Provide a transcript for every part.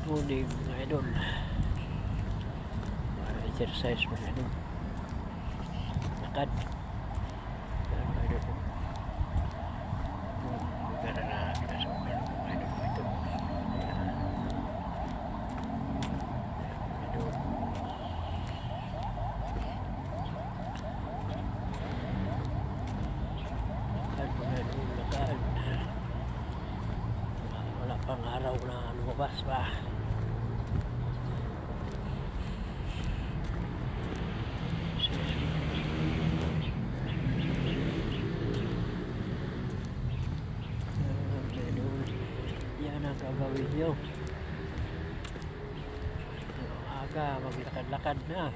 Morning mga idol. Exercise mga idol. Lakad. Yan mga idol. Yung lugar na pinasukan mga idol mo ito. Yan. Yan mga idol. Lakad mga idol. Lakad. Wala pang araw na lumabas ba. Yan ang gagawin nyo. Aga, maglakad-lakad na.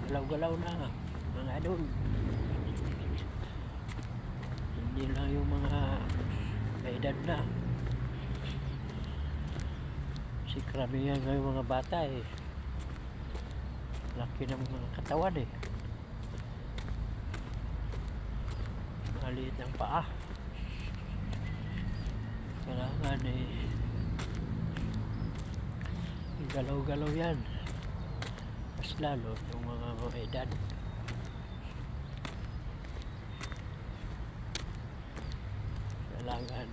Galaw-galaw na mga idol. Hindi lang yung mga may edad na. Si karamihan ngayong mga bata laki ng mga katawan maliit ang paa. Kailangan galaw-galaw yan, mas lalo yung mga edad. Kailangan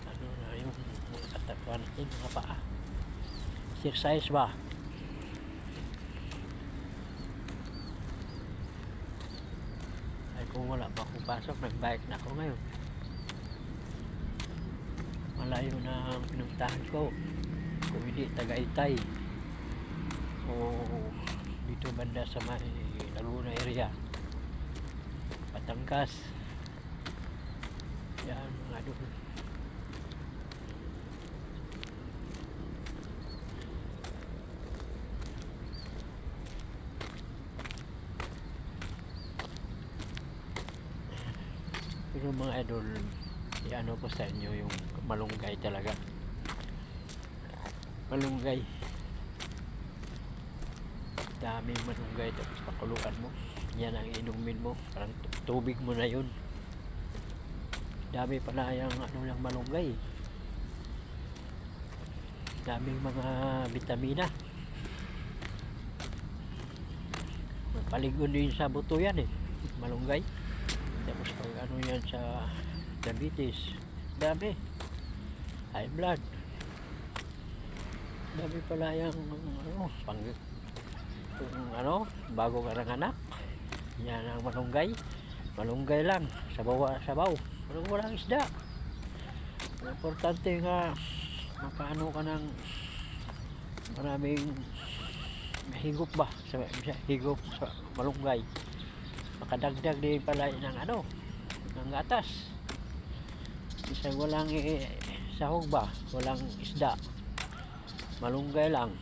ano na yung mga katawan natin, mga paa. Exercise ba? Ay kung wala pa akong pasok, nag-bike na ako ngayon. Malayo na ang pinuntahan ko. Kung hindi Tagaytay o dito banda sa may Laguna area, Batangas. Yan mga idol. Pero mga idol, i-ano ko sa inyo yung malunggay talaga. Malunggay. Daming malunggay tapos pakuluan mo. Yan ang inumin mo. Parang tubig mo na yun. Dami pala yung ano ng malunggay. Daming mga vitamina. Paligon din sa buto yan malunggay. Tapos pag ano yan sa diabetes, dami. High blood. Dami pala yung ano, kung ano, bago ka ng anak. Yan ang malunggay. Malunggay lang, sabaw. Walang isda. Importante nga makaano ka ng maraming higop ba higop sa malunggay. Makadagdag din pala ng ano, ng gatas. Isang walang sahog ba, walang isda, malunggay lang.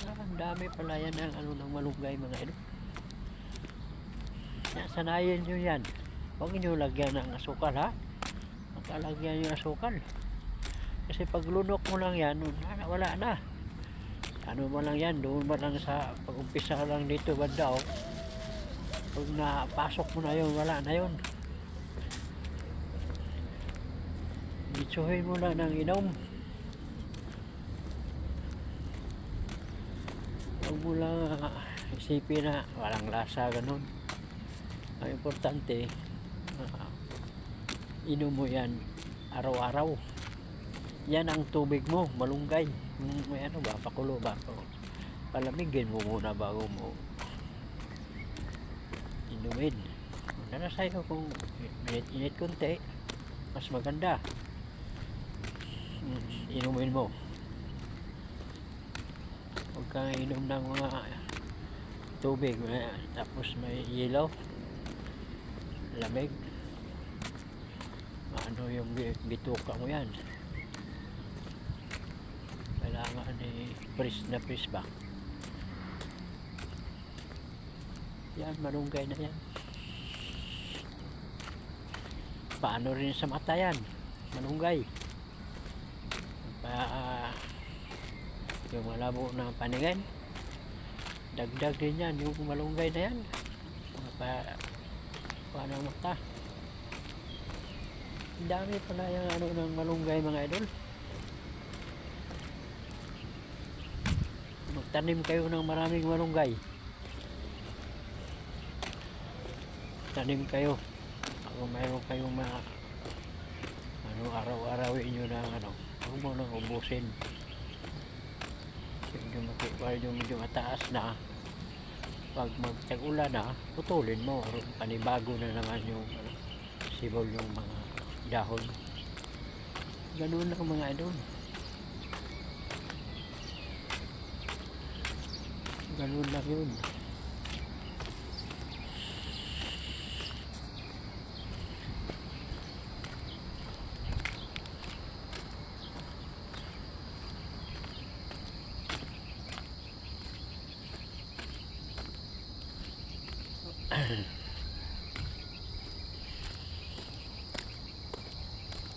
Ang dami pala yan ng ano ng malunggay mga idol. Sanayin nyo yan. Huwag nyo lagyan ng asukal ha. Makalagyan nyo asukal. Kasi pag lunok mo lang yan, wala na. Ano mo lang yan, doon mo lang sa pag-umpisa lang dito banda pag napasok mo na yun, wala na yun. Itsuhin mo lang ng inom. Huwag mo lang isipin na walang lasa ganun. Ang importante, inom mo yan araw-araw. Yan ang tubig mo, malunggay. May ano ba, pakulo ba? Palamigin mo muna bago mo inumin. Wala na sa'yo kung init konti, mas maganda. Inumin mo. Huwag kang inom ng mga tubig, tapos may yelo. Lamig. Ano yung bituka mo yan? Kailangan fresh na fresh ba? Yan, malunggay na yan. Paano rin sa mata yan? Malunggay. Yung malabo na paningin, dagdag din yan yung malunggay na yan. Paano mata? Ang dami pala yung ano ng malunggay mga idol. Magtanim kayo ng maraming malunggay. Tanim kayo. Kung mayroon kayong mga ano, araw-arawin nyo ng ano, huwag mo nang ubusin. Yung medyo mataas na, pag magtag-ulan na, putulin mo. Panibago na naman yung ano, sibol yung mga dahon. Ganun lang mga idol. Ganun lang yun.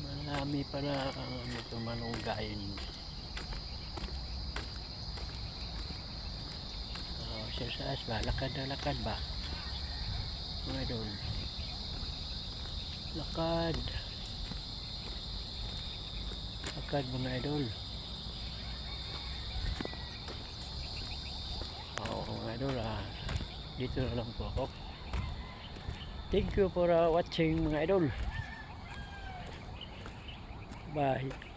Marami pala ang ano ito, malunggayin. Exercise ba? Lakad na lakad ba? Mga idol. Lakad. Lakad mga idol. Oo mga idol, dito na lang po ako. Thank you for watching mga idol. Bye.